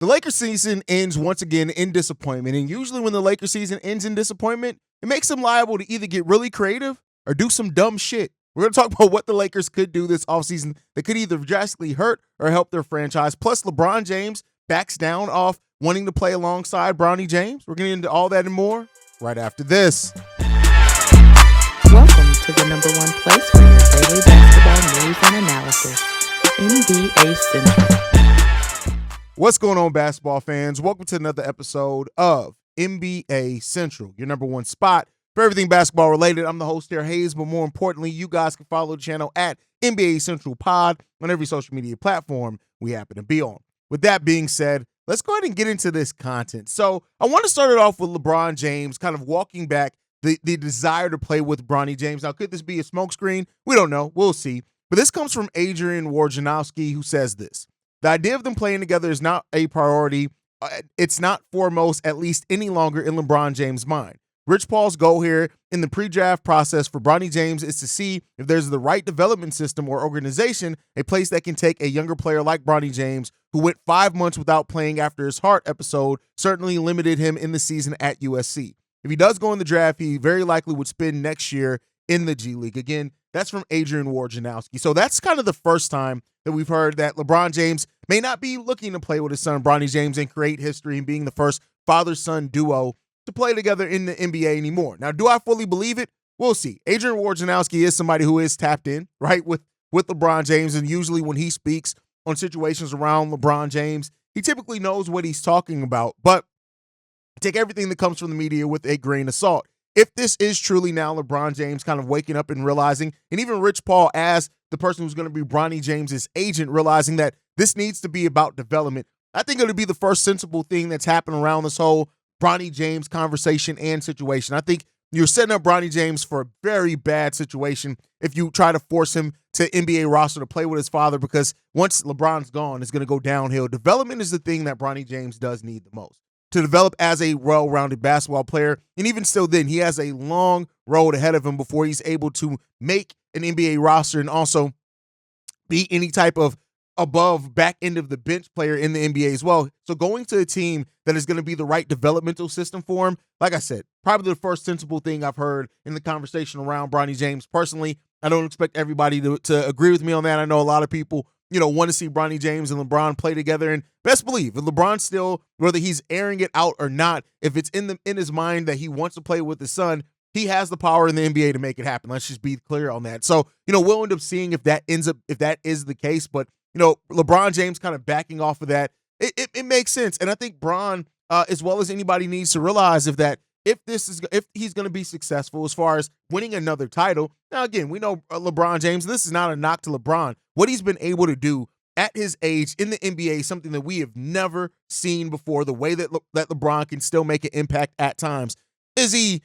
The Lakers season ends once again in disappointment. And usually when the Lakers season ends in disappointment, it makes them liable to either get really creative or do some dumb shit. We're going to talk about what the Lakers could do this offseason that could either drastically hurt or help their franchise. Plus, LeBron James backs down off wanting to play alongside Bronny James. We're getting into all that and more right after this. Welcome to the number one place for your daily basketball news and analysis, NBA Central. What's going on, basketball fans? Welcome to another episode of NBA Central, your number one spot for everything basketball related. I'm the host here, Haize, but more importantly, you guys can follow the channel at NBA Central Pod on every social media platform we happen to be on. With that being said, let's go ahead and get into this content. So I want to start it off with LeBron James kind of walking back the desire to play with Bronny James. Now, could this be a smokescreen? We don't know. We'll see. But this comes from Adrian Wojnarowski, who says this: the idea of them playing together is not a priority. It's not foremost, at least any longer, in LeBron James' mind. Rich Paul's goal here in the pre-draft process for Bronny James is to see if there's the right development system or organization, a place that can take a younger player like Bronny James, who went 5 months without playing after his heart episode, certainly limited him in the season at USC. If he does go in the draft, he very likely would spend next year in the G League. Again, that's from Adrian Wojnarowski. So that's kind of the first time that we've heard that LeBron James may not be looking to play with his son, Bronny James, and create history and being the first father-son duo to play together in the NBA anymore. Now, do I fully believe it? We'll see. Adrian Wojnarowski is somebody who is tapped in, right, with LeBron James, and usually when he speaks on situations around LeBron James, he typically knows what he's talking about, but take everything that comes from the media with a grain of salt. If this is truly now LeBron James kind of waking up and realizing, and even Rich Paul as the person who's going to be Bronny James's agent, realizing that this needs to be about development, I think it'll be the first sensible thing that's happened around this whole Bronny James conversation and situation. I think you're setting up Bronny James for a very bad situation if you try to force him to NBA roster to play with his father, because once LeBron's gone, it's going to go downhill. Development is the thing that Bronny James does need the most to develop as a well-rounded basketball player. And even still then, he has a long road ahead of him before he's able to make an NBA roster and also be any type of above back end of the bench player in the NBA as well. So going to a team that is going to be the right developmental system for him, like I said, probably the first sensible thing I've heard in the conversation around Bronny James. Personally, I don't expect everybody to agree with me on that. I know a lot of people, want to see Bronny James and LeBron play together. And best believe, if LeBron still, whether he's airing it out or not, if it's in his mind that he wants to play with his son, he has the power in the NBA to make it happen. Let's just be clear on that. So, we'll end up seeing if that is the case. But, LeBron James kind of backing off of that, it makes sense. And I think Bron, as well as anybody, needs to realize if he's going to be successful as far as winning another title. Now, again, we know LeBron James, this is not a knock to LeBron. What he's been able to do at his age in the NBA, something that we have never seen before, the way that LeBron can still make an impact at times. Is he,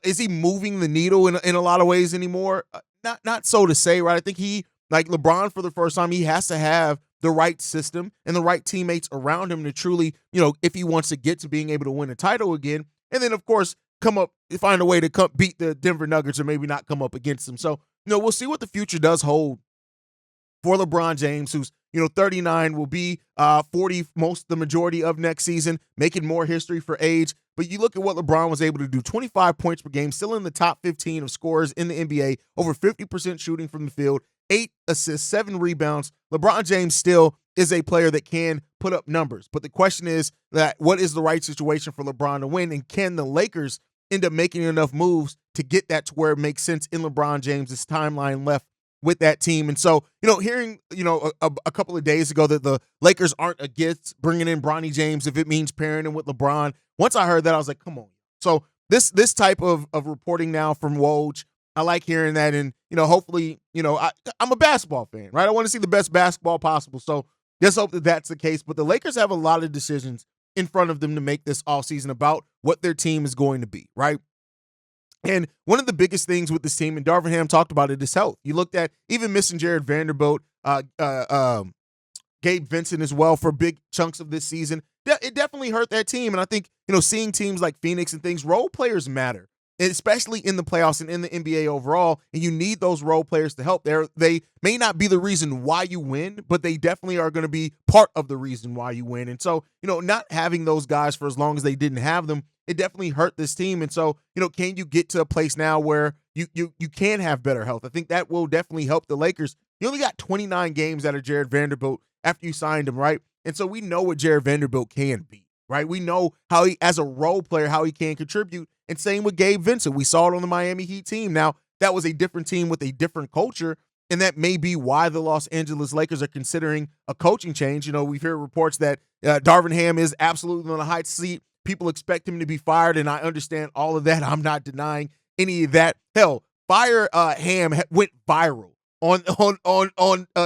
is he moving the needle in a lot of ways anymore? Not so to say, right? I think he, like LeBron, for the first time, he has to have the right system and the right teammates around him to truly, if he wants to get to being able to win a title again. And then, of course, find a way to beat the Denver Nuggets or maybe not come up against them. So, we'll see what the future does hold for LeBron James, who's, 39, will be 40 the majority of next season, making more history for age. But you look at what LeBron was able to do, 25 points per game, still in the top 15 of scorers in the NBA, over 50% shooting from the field, 8 assists, 7 rebounds. LeBron James still is a player that can put up numbers. But the question is that what is the right situation for LeBron to win? And can the Lakers end up making enough moves to get that to where it makes sense in LeBron James's timeline left with that team? And so, hearing, a couple of days ago that the Lakers aren't against bringing in Bronny James if it means pairing him with LeBron, once I heard that, I was like, come on. So this type of reporting now from Woj, I like hearing that. And, hopefully, I'm a basketball fan, right? I want to see the best basketball possible. So just hope that that's the case. But the Lakers have a lot of decisions in front of them to make this offseason about what their team is going to be, right? And one of the biggest things with this team, and Darvin Ham talked about it, is health. You looked at even missing Jared Vanderbilt, Gabe Vincent as well for big chunks of this season. It definitely hurt that team. And I think, seeing teams like Phoenix and things, role players matter. especially in the playoffs and in the NBA overall, and you need those role players to help there. They may not be the reason why you win, but they definitely are going to be part of the reason why you win. And so, not having those guys for as long as they didn't have them, it definitely hurt this team. And so, can you get to a place now where you can have better health? I think that will definitely help the Lakers. You only got 29 games out of Jared Vanderbilt after you signed him, right? And so we know what Jared Vanderbilt can be, right? We know how he, as a role player, how he can contribute. And same with Gabe Vincent. We saw it on the Miami Heat team. Now, that was a different team with a different culture, and that may be why the Los Angeles Lakers are considering a coaching change. We've heard reports that Darvin Ham is absolutely on a hot seat. People expect him to be fired, and I understand all of that. I'm not denying any of that. Hell, fire Ham went viral on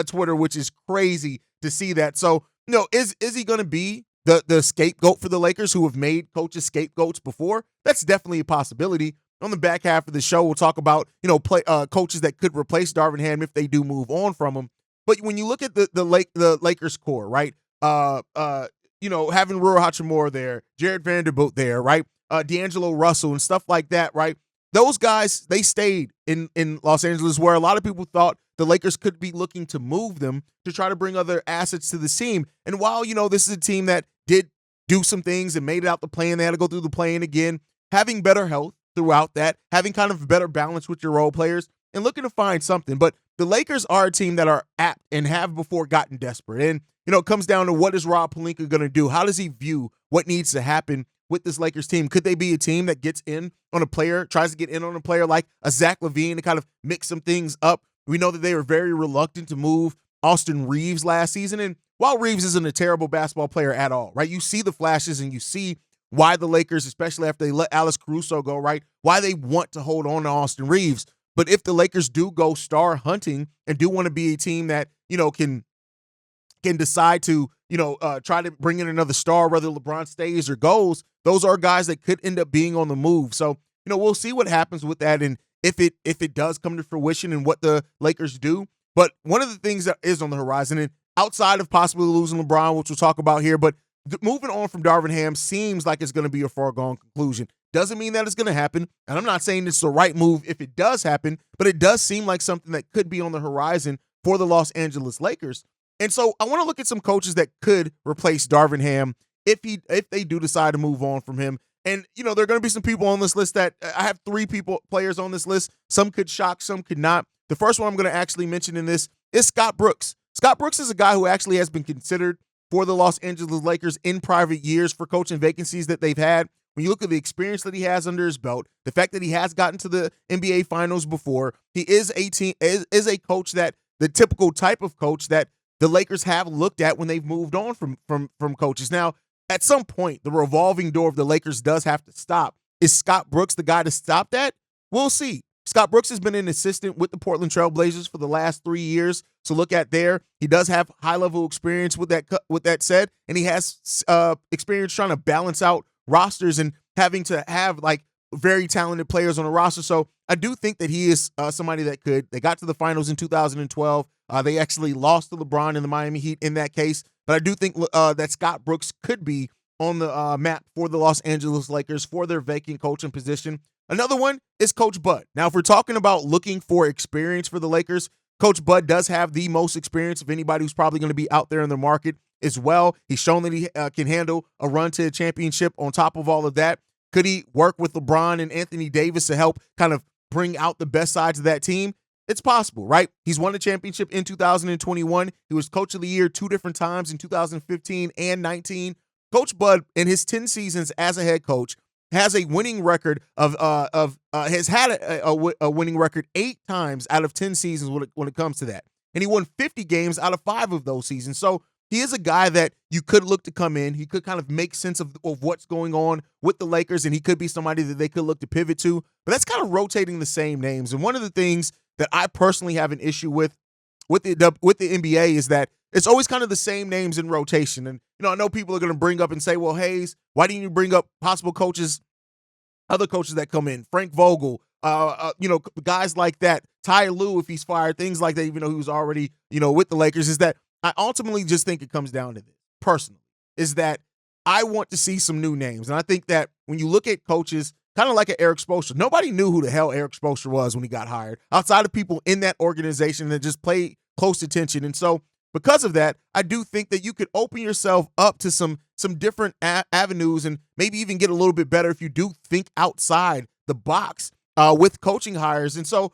Twitter, which is crazy to see that. So, is he going to be the scapegoat for the Lakers, who have made coaches scapegoats before? That's definitely a possibility. On the back half of the show, we'll talk about, coaches that could replace Darvin Ham if they do move on from him. But when you look at the Lakers core, right? Having Rui Hachimura there, Jared Vanderbilt there, right? D'Angelo Russell and stuff like that, right? Those guys, they stayed in Los Angeles, where a lot of people thought the Lakers could be looking to move them to try to bring other assets to the team. And while, this is a team that did do some things and made it out the play-in, they had to go through the play-in again, having better health throughout that, having kind of better balance with your role players, and looking to find something. But the Lakers are a team that are apt and have before gotten desperate. And, it comes down to, what is Rob Pelinka going to do? How does he view what needs to happen with this Lakers team? Could they be a team that gets in on a player, tries to get in on a player like a Zach LaVine to kind of mix some things up? We know that they were very reluctant to move Austin Reeves last season. And while Reeves isn't a terrible basketball player at all, right? You see the flashes and you see why the Lakers, especially after they let Alex Caruso go, right? Why they want to hold on to Austin Reeves. But if the Lakers do go star hunting and do want to be a team that, can decide to, try to bring in another star, whether LeBron stays or goes, those are guys that could end up being on the move. So, we'll see what happens with that, and if it does come to fruition and what the Lakers do. But one of the things that is on the horizon, and outside of possibly losing LeBron, which we'll talk about here, but moving on from Darvin Ham seems like it's going to be a foregone conclusion. Doesn't mean that it's going to happen, and I'm not saying it's the right move if it does happen, but it does seem like something that could be on the horizon for the Los Angeles Lakers. And so I want to look at some coaches that could replace Darvin Ham if they do decide to move on from him. And, there are going to be some people on this list that I have 3 players on this list. Some could shock, some could not. The first one I'm going to actually mention in this is Scott Brooks. Scott Brooks is a guy who actually has been considered for the Los Angeles Lakers in private years for coaching vacancies that they've had. When you look at the experience that he has under his belt, the fact that he has gotten to the NBA Finals before, he is a coach that the typical type of coach that the Lakers have looked at when they've moved on from coaches. Now, at some point, the revolving door of the Lakers does have to stop. Is Scott Brooks the guy to stop that? We'll see. Scott Brooks has been an assistant with the Portland Trail Blazers for the last 3 years. So look at there. He does have high-level experience with that said, and he has experience trying to balance out rosters and having to have very talented players on a roster. So I do think that he is somebody that could. They got to the finals in 2012. They actually lost to LeBron in the Miami Heat in that case. But I do think that Scott Brooks could be on the map for the Los Angeles Lakers for their vacant coaching position. Another one is Coach Bud. Now, if we're talking about looking for experience for the Lakers, Coach Bud does have the most experience of anybody who's probably going to be out there in the market as well. He's shown that he can handle a run to a championship. On top of all of that, could he work with LeBron and Anthony Davis to help kind of bring out the best sides of that team? It's possible, right? He's won a championship in 2021. He was Coach of the Year 2 different times in 2015 and 19. Coach Bud, in his 10 seasons as a head coach, has a winning record has had a winning record 8 times out of 10 seasons when it comes to that. And he won 50 games out of 5 of those seasons. So he is a guy that you could look to come in. He could kind of make sense of what's going on with the Lakers, and he could be somebody that they could look to pivot to. But that's kind of rotating the same names. And one of the things that I personally have an issue with the NBA is that it's always kind of the same names in rotation. And, I know people are going to bring up and say, well, Haize, why didn't you bring up possible coaches, other coaches that come in, Frank Vogel, guys like that, Ty Lue, if he's fired, things like that, even though he was already, with the Lakers, is that I ultimately just think it comes down to this, personally, is that I want to see some new names. And I think that when you look at coaches kind of like an Eric Spoelstra. Nobody knew who the hell Eric Spoelstra was when he got hired, outside of people in that organization that just played close attention. And so because of that, I do think that you could open yourself up to some different avenues and maybe even get a little bit better if you do think outside the box with coaching hires. And so,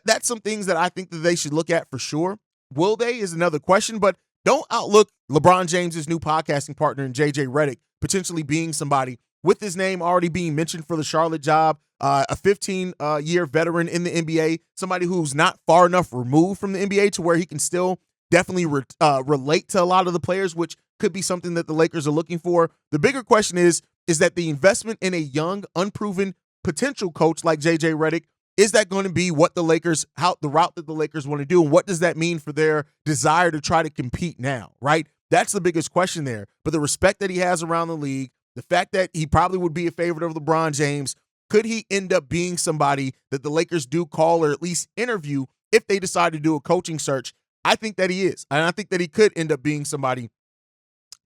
that's some things that I think that they should look at for sure. Will they is another question, but don't outlook LeBron James's new podcasting partner in JJ Redick potentially being somebody with his name already being mentioned for the Charlotte job, a 15-year veteran in the NBA, somebody who's not far enough removed from the NBA to where he can still definitely relate to a lot of the players, which could be something that the Lakers are looking for. The bigger question is that the investment in a young, unproven potential coach like JJ Redick, is that going to be what the route that the Lakers want to do? And what does that mean for their desire to try to compete now, right? That's the biggest question there. But the respect that he has around the league, the fact that he probably would be a favorite of LeBron James, could he end up being somebody that the Lakers do call or at least interview if they decide to do a coaching search? I think that he is. And I think that he could end up being somebody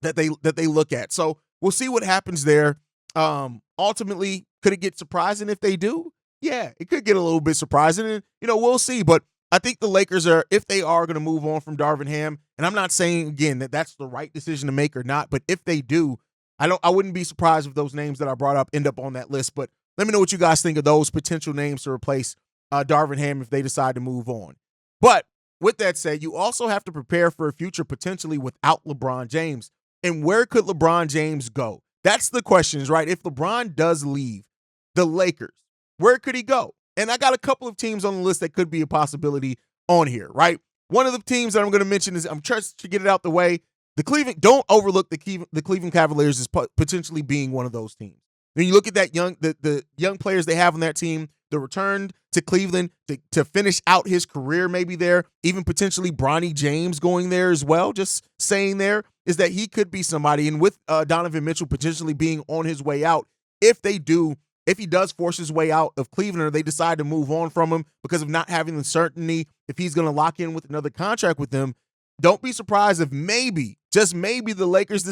that they look at. So we'll see what happens there. Ultimately, could it get surprising if they do? Yeah, it could get a little bit surprising, and we'll see. But I think the Lakers if they are going to move on from Darvin Ham, and I'm not saying again that that's the right decision to make or not, but if they do, I wouldn't be surprised if those names that I brought up end up on that list. But let me know what you guys think of those potential names to replace Darvin Ham if they decide to move on. But with that said, you also have to prepare for a future potentially without LeBron James. And where could LeBron James go? That's the question, right? If LeBron does leave the Lakers, where could he go? And I got a couple of teams on the list that could be a possibility on here, right? One of the teams that I'm going to mention is, I'm just to get it out the way, don't overlook the Cleveland Cavaliers as potentially being one of those teams. When you look at that the young players they have on that team, the return to Cleveland to finish out his career maybe there, even potentially Bronny James going there as well, just saying there is that he could be somebody. And with Donovan Mitchell potentially being on his way out, if he does force his way out of Cleveland or they decide to move on from him because of not having the certainty if he's going to lock in with another contract with them, don't be surprised if maybe, just maybe the Lakers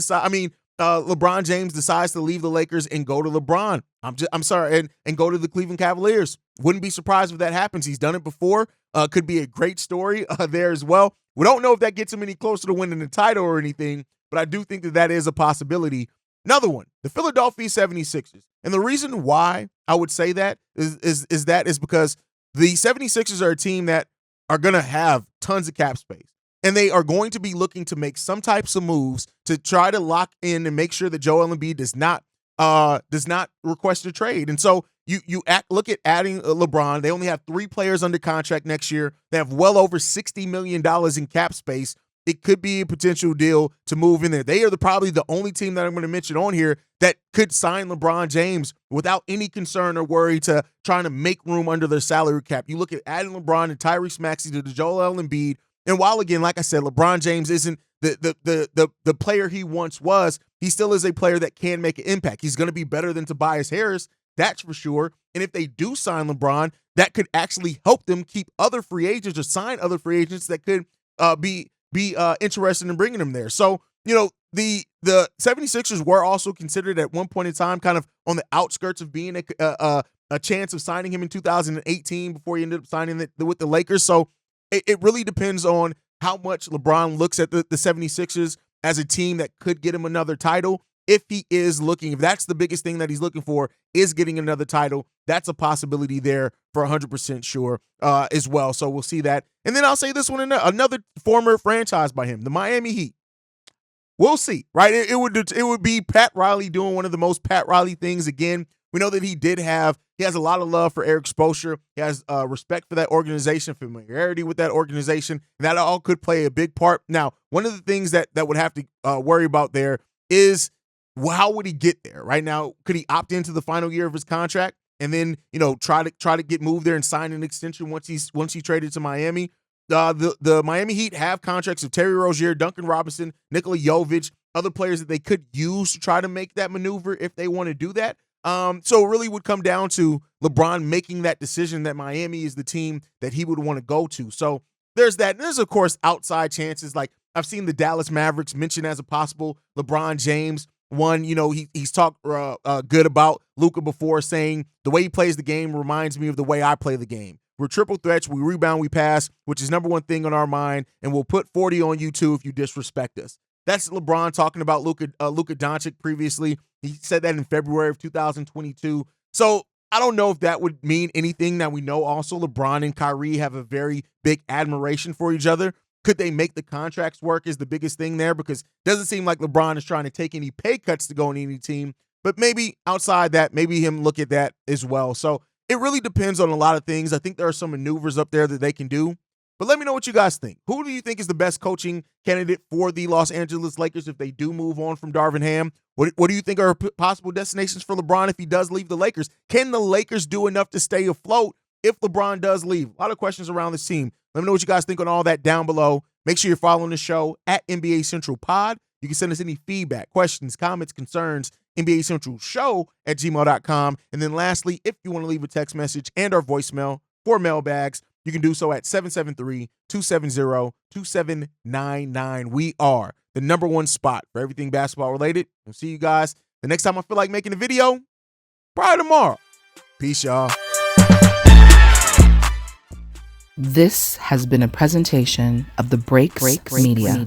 LeBron James decides to leave the Lakers and go to LeBron. And go to the Cleveland Cavaliers. Wouldn't be surprised if that happens. He's done it before. Could be a great story there as well. We don't know if that gets him any closer to winning the title or anything, but I do think that is a possibility. Another one, the Philadelphia 76ers. And the reason why I would say that is because the 76ers are a team that are going to have tons of cap space. And they are going to be looking to make some types of moves to try to lock in and make sure that Joel Embiid does not request a trade. And so look at adding LeBron. They only have 3 players under contract next year. They have well over $60 million in cap space. It could be a potential deal to move in there. They are probably the only team that I'm going to mention on here that could sign LeBron James without any concern or worry to trying to make room under their salary cap. You look at adding LeBron and Tyrese Maxey to the Joel Embiid. And while, again, like I said, LeBron James isn't the player he once was, he still is a player that can make an impact. He's going to be better than Tobias Harris, that's for sure. And if they do sign LeBron, that could actually help them keep other free agents or sign other free agents that could be interested in bringing him there. So, the 76ers were also considered at one point in time kind of on the outskirts of being a chance of signing him in 2018 before he ended up signing with the Lakers. So it really depends on how much LeBron looks at the 76ers as a team that could get him another title. If that's the biggest thing that he's looking for is getting another title, that's a possibility there for 100% sure as well. So we'll see that. And then I'll say this one, another former franchise by him, the Miami Heat. We'll see, right? It would be Pat Riley doing one of the most Pat Riley things again. We know that he has a lot of love for Eric Spoelstra. He has respect for that organization, familiarity with that organization. And that all could play a big part. Now, one of the things that would have to worry about there is, how would he get there? Right now, could he opt into the final year of his contract and then try to get moved there and sign an extension once he traded to Miami? The Miami Heat have contracts of Terry Rozier, Duncan Robinson, Nikola Jovic, other players that they could use to try to make that maneuver if they want to do that. So it really would come down to LeBron making that decision that Miami is the team that he would want to go to. So there's that. And there's, of course, outside chances. Like I've seen the Dallas Mavericks mentioned as a possible LeBron James One, he's talked good about Luka before, saying the way he plays the game reminds me of the way I play the game. We're triple threats, we rebound, we pass, which is number one thing on our mind, and we'll put 40 on you too if you disrespect us. That's LeBron talking about Luka Doncic previously. He said that in February of 2022. So I don't know if that would mean anything. Now, we know also LeBron and Kyrie have a very big admiration for each other. Could they make the contracts work is the biggest thing there, because it doesn't seem like LeBron is trying to take any pay cuts to go on any team. But maybe outside that, maybe him look at that as well. So it really depends on a lot of things. I think there are some maneuvers up there that they can do. But let me know what you guys think. Who do you think is the best coaching candidate for the Los Angeles Lakers if they do move on from Darvin Ham? What do you think are possible destinations for LeBron if he does leave the Lakers? Can the Lakers do enough to stay afloat if LeBron does leave? A lot of questions around this team. Let me know what you guys think on all that down below. Make sure you're following the show at NBA Central Pod. You can send us any feedback, questions, comments, concerns, NBA Central Show at gmail.com. And then lastly, if you want to leave a text message and our voicemail for mailbags, you can do so at 773-270-2799. We are the number one spot for everything basketball related. We'll see you guys the next time I feel like making a video, probably tomorrow. Peace, y'all. This has been a presentation of the Breaks Media.